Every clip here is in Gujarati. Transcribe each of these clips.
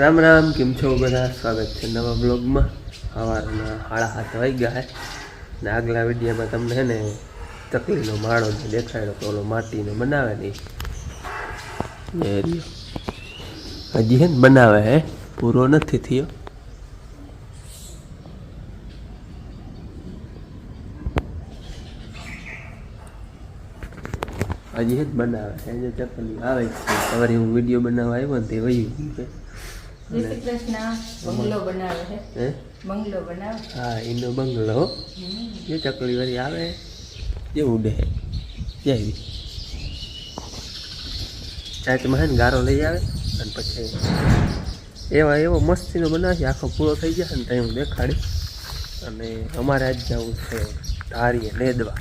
રામ રામ, કેમ છો બધા? સ્વાગત છે નવા બ્લોગમાં. સવારના 7:30 વાગ્યા છે ને આગલા વિડીયોમાં તમને છે ને ચકલીનો માળો જે દેખાડ્યો તો ઓલો માટીનો બનાવે ને હજી છે ને બનાવે હે, પૂરો નથી થયો. હજી જ બનાવે છે જે ચકલી આવે છે. સવારે હું વિડીયો બનાવવા આવ્યો ને તે વહી ગયું છે. હા, એનો બંગલો જે ચકલી વાળી આવે જે ઉડે જેવી ચાચમાં છે ને ગારો લઈ આવે અને પછી એવો મસ્તીનો બનાવશે. આખો પૂરો થઈ જશે ને ત્યાં હું દેખાડી. અને અમારે આજ જવું છે ધારીએ નેદવા.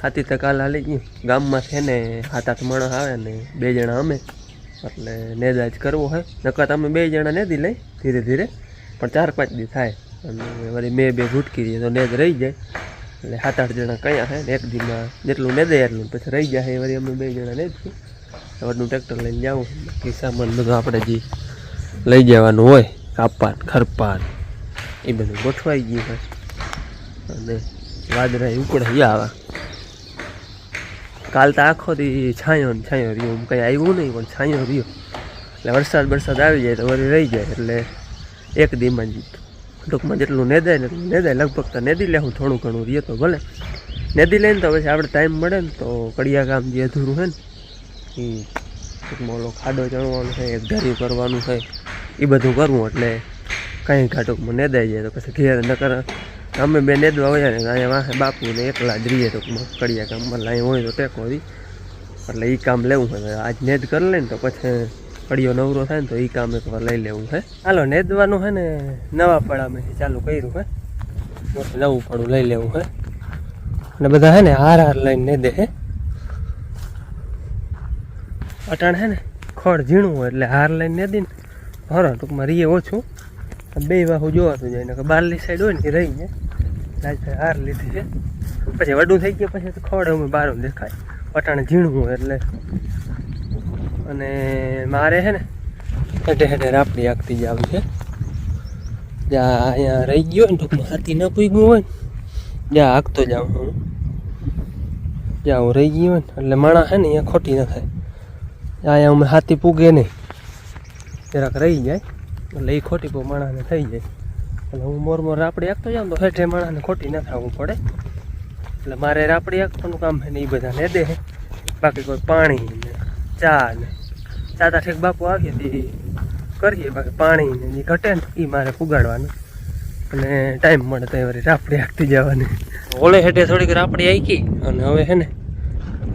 હાથી તો કાલ હાલી ગયું ગામમાં છે ને 7-8 માણસ આવે ને 2 જણા અમે, એટલે નેદા જ કરવો હોય. નકર અમે 2 જણા નેદી લઈ ધીરે ધીરે, પણ 4-5 દી થાય અને વળી 2 ભૂટકી દઈએ તો નેદ રહી જાય. એટલે 7-8 જણા કયા છે ને એક દીમાં જેટલું નેદે એટલું પછી રહી જાય. વળી અમે 2 જણા નેદશું. સવારનું ટ્રેક્ટર લઈને જાઉં, બાકી સામાન બધું આપણે જે લઈ જવાનું હોય કાપાન ખરપાન એ બધું ગોઠવાઈ ગયું હોય. અને વાદળા ઉકળાઈ આવા. કાલ તો આખો દી છાંયો ને છાંયો રહ્યો, કંઈ આવ્યું નહીં પણ છાંયો રહ્યો. એટલે વરસાદ આવી જાય તો વળી રહી જાય. એટલે એક દીમાં જ ટૂંકમાં જેટલું નેદાય ને એટલું નેદાય. લગભગ તો નેદી લે હું, થોડું ઘણું રહ્યો તો ભલે નેદી લઈને તો પછી આપણે ટાઈમ મળે ને તો કડિયા કામ જે અધૂરું છે ને એ ટૂંકમાં ઓલો ખાડો ચણવાનો છે, એક ધાર્યું કરવાનું છે, એ બધું કરવું. એટલે કંઈ ટૂંકમાં નેદાઈ જાય તો પછી ઘેર નકર અમે 2 નેદવા હોય ને અહીંયા વાંહે બાપુ ને એકલા જ રહીએ ટૂંકમાં કડિયા કામમાં. અહીં હોય તો ટેકો દી, એટલે એ કામ લેવું હોય. આજ નેદ કરી લે ને તો પછી કડિયો નવરો થાય ને તો એ કામ એકવાર લઈ લેવું છે. હાલો નેદવાનું છે ને નવા પડામાંથી ચાલુ કર્યું છે, નવું પડું લઈ લેવું છે. અને બધા છે ને હાર લઈને નેદે છે. અટાણ છે ને ખડ ઝીણું હોય એટલે હાર લઈને નેદી ને હરો ટૂંકમાં રીએ ઓછું. 2 વાહુ જોવાતું જાય ને કે બારલી સાઈડ હોય ને એ રહી જાય. રાજભાઈ હાર લીધી છે, પછી વડું થઈ ગયા પછી તો ખડ અમે બારું દેખાય. અટાણે ઝીણું હોય એટલે. અને મારે છે ને હેઠે હેઠે રાપડી આખતી જ આવી છે. જ્યાં અહીંયા રહી ગયો ને ટૂંકમાં હાથી ન પૂગ્યું હોય ને જ્યાં આખતો જાઉં હું, જ્યાં હું રહી ગયો હોય ને એટલે માણા છે ને અહીંયા ખોટી ન થાય. અહીંયા અમે હાથી પૂગે નહીં, જરાક રહી જાય એટલે એ ખોટી પર માણસને થઈ જાય. એટલે હું મોર રાપડી આખતો જાઉં તો હેઠે માણસને ખોટી ન થવું પડે. એટલે મારે રાપડી આખવાનું કામ છે ને એ બધા ને દે. બાકી કોઈ પાણી ને ચા ને ચા ઠેક બાપુ આવીએ તે કરીએ. બાકી પાણી ને જે ઘટે ને એ મારે પુગાડવાનું. અને ટાઈમ મળે તો વળી રાપડી આખતી જવાની. ઓલે હેઠે થોડીક રાપડી આખી અને હવે છે ને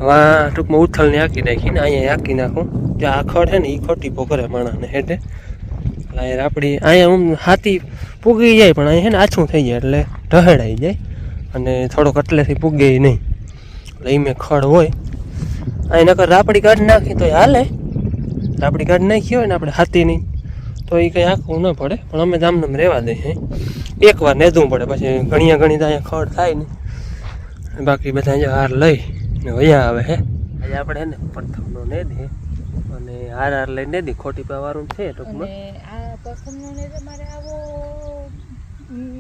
વા ટૂંકમાં ઉથલને આખી નાખીને અહીંયા આખી નાખું. જ્યાં આખડ છે ને એ ખોટી પોકરે માણસને હેઠે. અહીંયા રાપડી અહીંયા હાથી પૂગી જાય પણ અહીંયા છે ને આછું થઈ જાય એટલે ઢહેડાઈ જાય અને થોડોક એટલેથી પૂગે નહીં. એટલે એ મેં ખડ હોય અહીં નકર રાપડી કાઢી નાખી તો હાલે. રાપડી કાઢી નાખી હોય ને આપણે હાથીની તો એ કંઈ આખવું ન પડે. પણ અમે જામનામ રહેવા દઈએ. એકવાર નેદવું પડે પછી ઘણી તો અહીંયા ખડ થાય ને. બાકી બધા હાર લઈ ને વયા આવે હે. આજે આપણે હે ને પ્રથમનો નેદી અને હાર લઈ નેદી ખોટી પાવાનું છે ટૂંકમાં.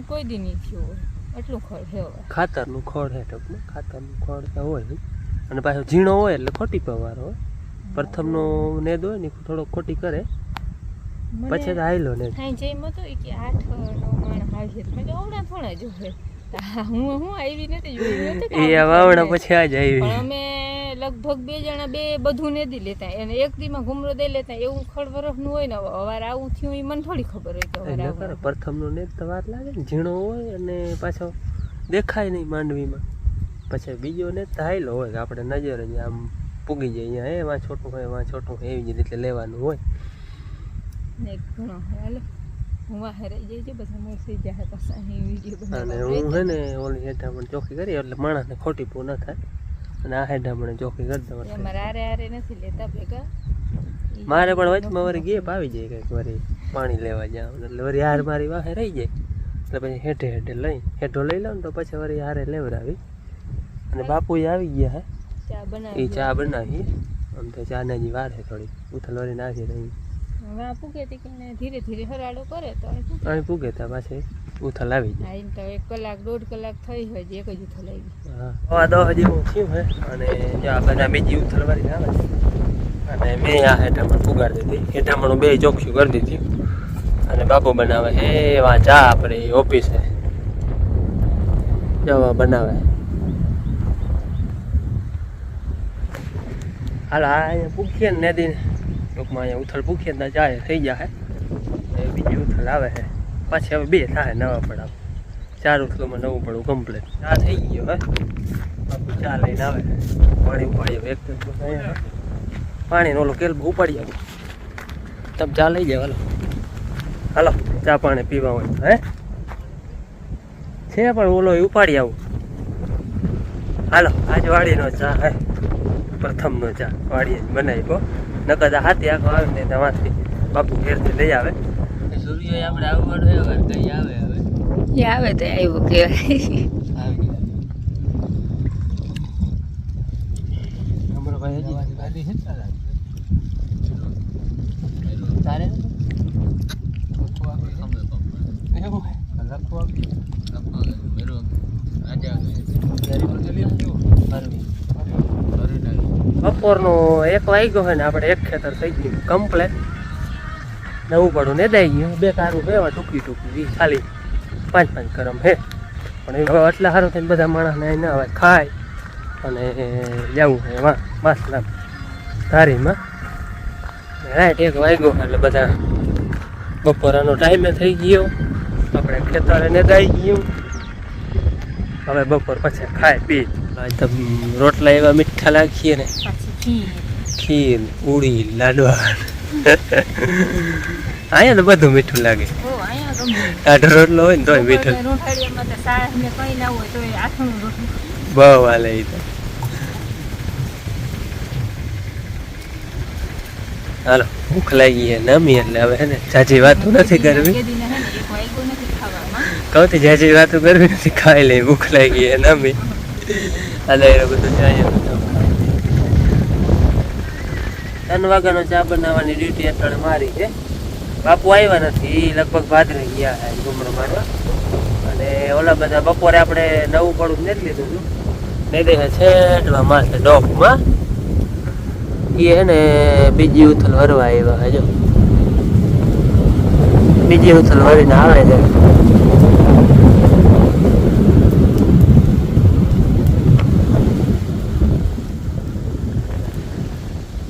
કોઈ દી નહીં થયું એટલું ખડ છે. ખાતરનું ખડ છે ટૂંકમાં, ખાતરનું ખડ તો હોય. અને પાછો ઝીણો હોય એટલે ખોટી પવારો હોય. પ્રથમનો નેદ હોય ને થોડો ખોટી કરે પછી તો આયલો ને જેમ હતો કે 8 નો માણસ આવી છે. મેં ઓવડા થોડા જોવે હું આવી નથી જોયું એ વાવણા પછી આ જ આવી. પણ અમે લગભગ 2 જણા બધું નેદી લેતા અને એક દીમાં ઘુમરો દઈ લેતા. એવું ખડ વરફનું હોય ને અવાર આવું થયું એ મને થોડી ખબર હોય કે અવાર પ્રથમનો નેદ તો વાર લાગે ને, ઝીણો હોય અને પાછો દેખાય નહીં માંડવીમાં. પછી બીજો નેદ તો હાયલો હોય કે આપણે નજર જ આમ પૂગી જાય. અહીંયા એમાં છોટું હોય એમાં છોટું હોય એવી જ રીતે લેવાનું હોય ને ઘણો હાલો. હું વાહે રહી જઈએ બધા મોસી જાય પાછા અહીં વિડીયો અને હું છે ને ઓલી હેઠામણ ચોખ્ખી કરી એટલે માણસને ખોટી પૂ ન થાય. અને આ હેઠામણે ચોખ્ખી કરી દઉં. અમારે આરે નથી લેતા ભેગા. મારે પણ વચમાં વળી ગેપ આવી જાય કંઈક વળી પાણી લેવા જાવ એટલે વળી હાર મારી વાહે રહી જાય. એટલે પછી હેઠે હેઠે લઈ હેઠો લઈ લઉં ને તો પછી વળી હારે લેવડાવી. અને બાપુ આવી ગયા હે એ ચા બનાવી. આમ તો ચા ને હજી વાર છે થોડી ઉથલ વળી નાખી રહી. હવે આ પૂગેતી કે ધીરે ધીરે હરાડો કરે તો અહીં પૂગે. અહીં પૂગે ત્યાં પાછી ઉથલ આવી જાય. હા, એમ તો 1 કલાક 1.5 કલાક થઈ હોય જે એક જ ઉથલ આવી. હા 10 જેવું થયું હે અને જો આ બધા બીજી ઉથલવાળી આવે છે અને મેં આ હેઠામણ પુગાડી દીધી. હેઠામણું બે ચોખ્ખું કરી દીધી અને બાપુ બનાવે હે એવા ચા આપણે ઓફિસે જવા બનાવે. હાલ આ અહીંયા પૂખીએ ને નદીને ટૂંકમાં અહીંયા ઉથલ પૂખીએ ને ચા થઈ જાય બીજી ઉથલ આવે છે પાછી હવે 2 થાય નવા પડાવ 4 ઉથલોમાં નવું પડવું કમ્પ્લીટ. ચા થઈ ગયો હે બાપુ ચા લઈને આવે પાણી ઉપાડ્યો એક પાણીનો ઓલો કેલ ઉપાડી આવું. તમે ચા લઈ જાવ. હાલો હાલો ચા પાણી પીવા હોય હે છે પણ ઓલો ઉપાડી આવું. હાલો આજ વાડીનો ચા હે પ્રથમનો ચા વાડીએ જ બનાવી કહો નકર હાથી આખો આવે ને તમારથી બાપુ ઘેરથી લઈ આવે. સૂર્ય આપણે આવવાનું હોય કઈ આવે હવે એ આવે તો આવ્યું કહેવાય. બપોરનો 1 વાગ્યો હોય ને આપણે એક ખેતર થઈ ગયું કમ્પ્લેટ. નવું પડું ને દઈ ગયું 2 કારું બેવા ટૂંકી ખાલી 5 કરમ હે પણ હવે એટલા સારું થઈને બધા માણસને અહીં ના આવે ખાય અને જવું છે એમાં માસલા ધારીમાં રાઈટ 1 વાગ્યો એટલે બધા બપોરાનો ટાઈમે થઈ ગયો આપણે ખેતરે ને દઈ ગયું. હવે બપોર પછી ખાય પી તો રોટલા એવા મીઠા લાગીએ ને ખીર પૂરી લાડવા અહીંયા તો બધું મીઠું લાગે. આઠ રોટલો હોય ને તોય મીઠું બહુ હાલે. તો હાલો ભૂખ લાગી છે નમી એટલે હવે હે ને જાજી વાતો નથી કરવી. કહું જાજી વાતો કરવી નથી ખાઈ લઈ ભૂખ લાગી છે નમી એટલે એ બધું જાય. 3 વાગ્યાનો ચા બનાવવાની ડ્યુટી અત્યારે મારી છે. બાપુ આવ્યા નથી લગભગ ભાદરે ગયા છે ઘૂમરો મારવા અને ઓલા બધા બપોરે આપણે નવું પડું નથી લીધું હતું ને દેખે છેટવા માથે ડોકમાં એ હે ને બીજી ઉથલ વરવા આવ્યા હે. જો બીજી ઉથલ વરીને આવે છે.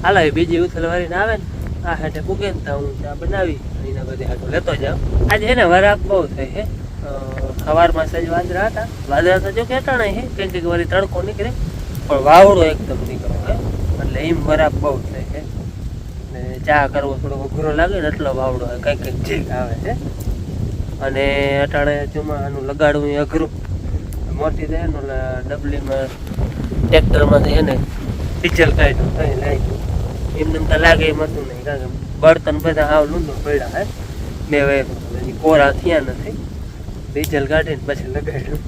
હાલો એ બીજી ઉથલ વરીને આવે ને આ હાટે પૂગે ને હું ચા બનાવી એના બધી હાટું લેતો જાઉં. આજે હે ને વરાપ બહુ થઈ હે સવારમાં સજ વાદળા હતા. વાદળા તો જો કેટાણા હે કંઈક વળી તડકો નીકળે પણ વાવડો એકદમ નીકળો હે એટલે એમ વરાપ બહુ થાય છે ને ચા કરવો થોડો અઘરો લાગે ને એટલો વાવડો હોય કંઈક ઠીક આવે છે. અને અટાણે ચોમાસાનું લગાડવું એ અઘરું મોટી થાય ને ઓલા ડબલીમાં ટ્રેક્ટરમાંથી હે ને ડીઝલ કાઢ્યું કંઈ લાગ્યું એમને તો લાગે એમ હતું નહીં કારણ કે બળતણ બધા આવ લૂંદો પડ્યા હે 2 વાર કોરા થયા નથી. ડીઝલ કાઢીને પછી લગાડ્યું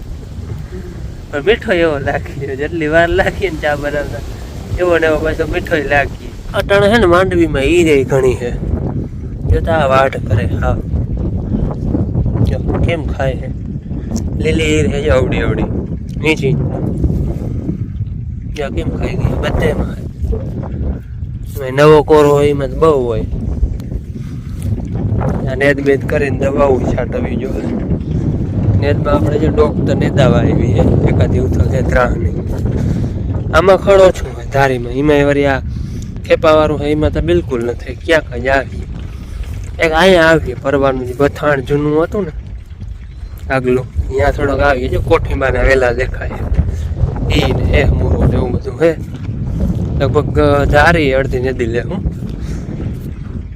પણ મીઠો એવો લાગી જેટલી વાર લાગી ને ચા બનાવતા એવો ને એવો પાછો મીઠો લાગી. અટાણે છે ને માંડવીમાં ઈ રહી ઘણી છે જોતા વાટ કરે. હા જો કેમ ખાય છે લીલી ઈર છે અવડી અવડી નીચી જો કેમ ખાઈ ગઈ બધેમાં. નવો કોરો હોય એમાં બહુ હોય. નેદ બેદ કરીને દવાઓ છાંટવી જોઈએ. નેદમાં આપણે જે ડોક તો નેદાવા આવી છે એકાદી ઉથલ છે ત્રાહની. આમાં ખડો છું ધારીમાં એમાં વળી આ ખેપાવાળું હોય એમાં તો બિલકુલ નથી. ક્યાંક જ આવીએ એક અહીંયા આવીએ પરવાનું જે બથાણ જૂનું હતું ને આગલું ત્યાં થોડોક આવીએ જો કોઠીમાં વેલા દેખાય એ ને એ મૂરો ને એવું બધું હે. લગભગ ધારી અડધી નદી લે હું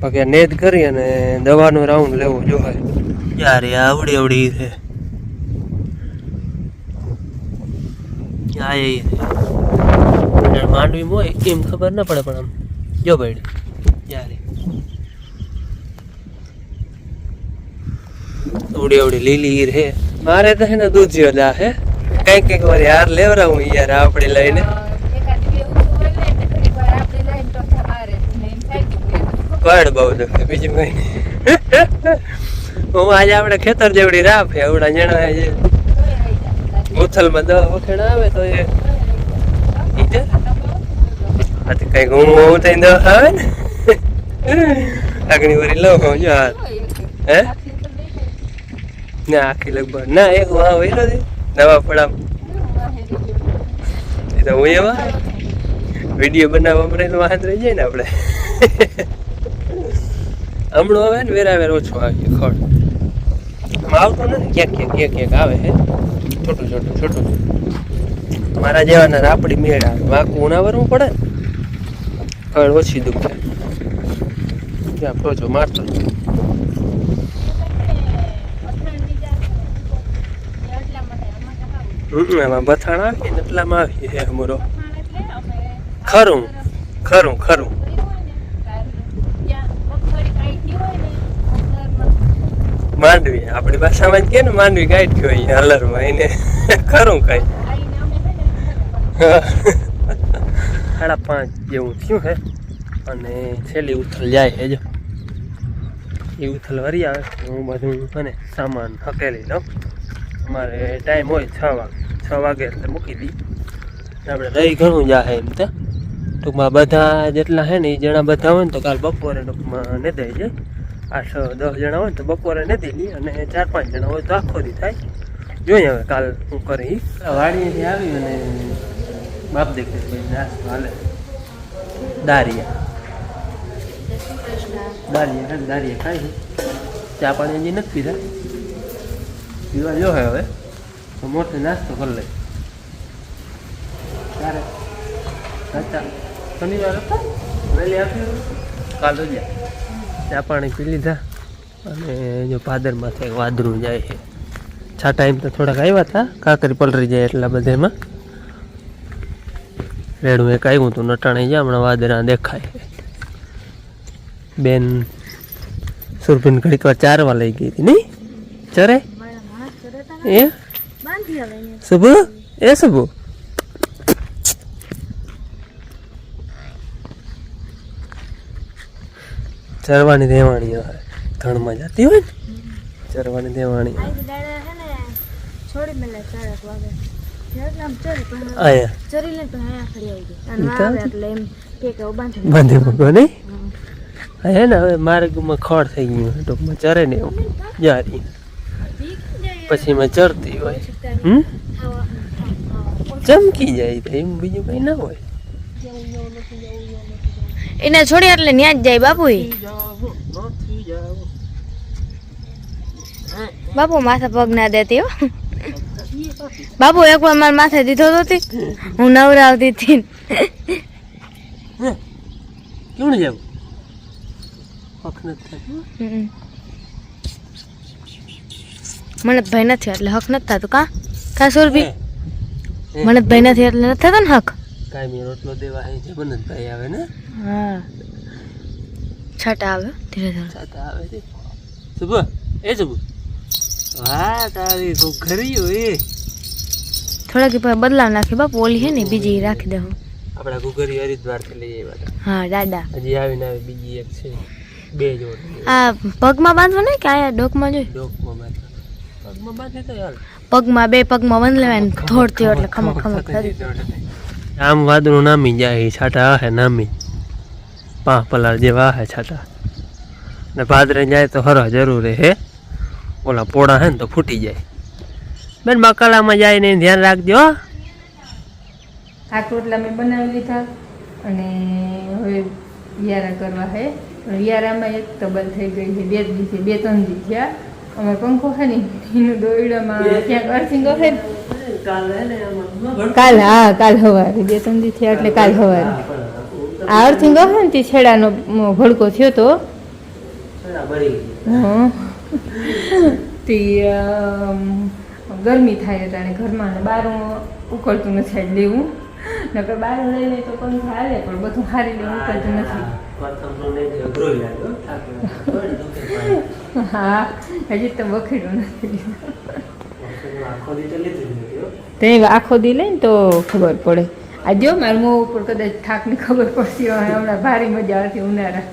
બાકી નેદ કરી અને દવાનો રાઉન્ડ લેવો જોઈએ. યાર આવડી આવડી છે માંડવી હોય કેમ ખબર ના પડે પણ આમ જો ભાઈ યારે આવડી આવડી લીલી ઈર હે. મારે તો હે ને દૂધ જ્યોદા હે કઈક વાર યાર લેવરાવું યાર આપણે લઈને કડ બહુ દુખે બીજું કઈ હું આજે આપણે ખેતર જેવડી રાફ એવડા જણા છે ઉથલમાં દવા વખેડા આવે તો એ કઈક હું થઈને દવા આવે ને આગળ વરી લો જો હાલ હે ના આખી લગભગ ના એક વાહ વહેલો છે દવા પડા એ તો હું એવા વિડીયો બનાવવા પડે વાહન રહી જાય ને આપણે હમણાં આવે ને વેરાવેર ઓછો આવી ખડ આવતો નથી ક્યાંક આવે હે છોટું મારા જેવાના રાપડી મેળ આવે વાંકું ના વરવું પડે ખડ ઓછી દુખે ત્યાં પહોંચો મારતો એમાં બથાણ આવી ને એટલામાં આવી હે મોરો ખરું માંડવી આપણી ભાષામાં જ કે ને માંડવી ગાઈડ હોય હલરમાં એને ખરું કઈ 5:30 જેવું થયું હે અને છેલ્લી ઉથલ જાય છે જો એ ઉથલ વરી આવે હું બધું અને સામાન હકેલી લઉં અમારે ટાઈમ હોય 6 વાગે એટલે મૂકી દઈ આપણે રહી ઘણું જાહે એમ તો ટૂંકમાં બધા જેટલા હે ને એ જણા બધા હોય ને તો કાલ બપોરે ટૂંકમાં નેદાઈ જાય 8-10 જણા હોય ને તો બપોરે નેદી લઈએ અને 4-5 જણા હોય તો આખો દી થાય જોઈએ હવે કાલ હું કરી વાડીએથી આવી અને બાપ દેખે નાસ્તો હાલે દારિયા ખાઈ ચા પાણી હજી નથી પીધા પીવા જો હવે તો મોટો નાસ્તો કરી લે ત્યારે શનિવાર હતા વહેલી આપ્યું કાલ રજા ચા પાણી પી લીધા અને જો ભાદરમાંથી વાદળું જાય છે છાટા એમ તો થોડાક આવ્યા હતા કાકરી પલરી જાય એટલા બધામાં રેડું એક આવ્યું હતું નટાણી જાય હમણાં વાદળા દેખાય બેન સુરભીન ઘડીક વાર ચારવા લઈ ગઈ હતી નહીં ચરે એ શુભુ એ શુભુ ચરવાની દેવાણી હોય ધણમાં જતી હોય ને ચરવાની દેવાણી બાંધી મૂકો નહીં હે ને હવે માર્ગમાં ખડ થઈ ગયું ટૂંકમાં ચરે ને એવું જારી પછી મેં ચરતી હોય ચમકી જાય એમ બીજું કઈ ના હોય એને છોડી એટલે ન્યા જ જાય બાપુ બાપુ માથે પગ ના દેતી હો બાપુ એકવાર મારા માથે દીધો તો હું નવરાવતી હતી કેવું જાવ મને ભાઈ નથી એટલે હક નથી થતું કા સુરભી મને ભાઈ નથી એટલે નથી થતો ને હક કાયમી રોટલો દેવા હે છે બનતભાઈ આવે ને હા છાટા આવે ધીરે ધીરે છાટા આવે છે સુબહ એ સુબહ વાહ તારી તો ઘરી હોય થોડાક બદલાવ નાખી બાપુ ઓલી હે ને બીજી રાખી દઉં આપડા ગુગરી હરિદ્વાર થી લઈ આવ્યા હા દાદા હજી આવીને આવી બીજી એક છે બે જોડ આ પગમાં બાંધવા ને કે આયા ડોકમાં જોઈ ડોકમાં બાંધે તો યાર પગમાં બે પગમાં બંધ લેવાય થોડતી એટલે ખમક ખમક કરી આમ વાદળું નામી જાય છાટા હે નામી 5 પલાર જેવા હે છાટા ને ભાદરે જાય તો હરહ જરૂર હે ઓલા પોળા હે ને તો ફૂટી જાય બેન બકાલામાં જાય ને ધ્યાન રાખજો આ રોટલા મેં બનાવી લીધા અને હવે વિયારા કરવા હે પણ વિયારામાં એક તો બંધ થઈ ગઈ છે 2 દિવસે 2-3 દી થયા અમારે પંખો છે ને એનું દોયડામાં ક્યાંક અર્થિંગ હે કાલ સવારે 2-3 દી થયા એટલે કાલ સવારે આ અર્થિંગ હે ને તે છેડાનો ભડકો થયો તો તે ગરમી થાય એટલે ઘરમાં બહાર ઉકળતું નથી લેવું નકર બહાર લઈને તો પંખા હાલે પણ બધું હારી લેવું ઉકળતું નથી હા હજી તો વખેડું નથી તે આખો દી લઈને તો ખબર પડે આ જો મારા મોં ઉપર કદાચ થાકની ખબર પડતી હોય હમણાં ભારી મજા આવતી ઉનાળા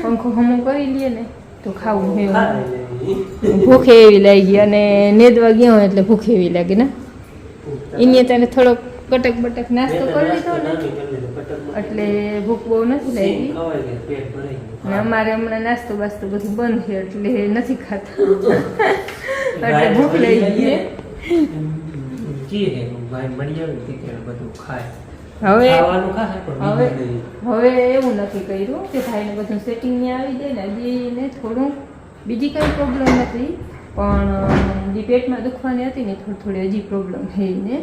પંખો હમો કરી લઈએ ને તો ખાવું એવું ભૂખ એવી લાગી અને નેદવા ગયા હોય એટલે ભૂખ એવી લાગે ને એને તને થોડોક કટક બટક નાસ્તો કરી લીધો ને એટલે ભૂખ બહુ નથી લાગી અને અમારે હમણાં નાસ્તો બાસ્તો બધું બંધ છે એટલે નથી ખાતા એટલે ભૂખ લઈ ગઈ હવે એવું નથી કર્યું કે ભાઈને બધું સેટિંગ ને આવી જાય ને હજી ને થોડું બીજી કઈ પ્રોબ્લેમ નથી પણ જે પેટમાં દુખવાની હતી ને થોડી થોડી હજી પ્રોબ્લેમ થઈ ને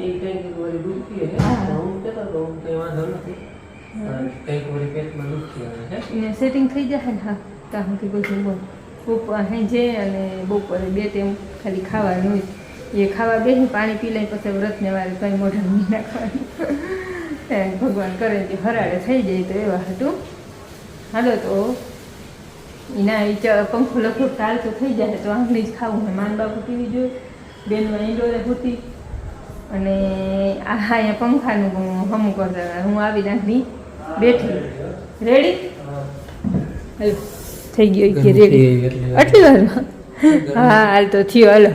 સેટિંગ થઈ જાય ને હા ત્યાં કે બધું બોલ બપોર હેંજે અને બપોરે 2 ટાઈમ ખાલી ખાવાનું એ ખાવા બેસી પાણી પી લઈ પછી વ્રતને વારે કંઈ મોઢા નહીં નાખવાનું ભગવાન કરે કે હરાડે થઈ જાય તો એવા હતું હાલો તો એના પંખો લખો તાલ તો થઈ જાય તો આંગળી જ ખાવું હોય માન બાપુ પીવી જોઈએ બેનમાં ઈંડોરે હોતી અને આ અહીંયા પંખાનું હમું કરતા હું આવી નાખની બેઠી રેડી હાલો થઈ ગયો કે રેડી આટલી વારમાં હા હાલ તો થયો હાલો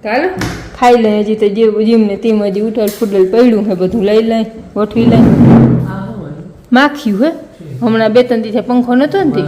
ચાલો ખાઈ લઈએ હજી તો જીમને તેમ હજી ઉઠાડ ફૂટલ પડ્યું હે બધું લઈ લઈ ગોઠવી લઈ માખ્યું હે હમણાં 2-3 દિવસે પંખો નતો ને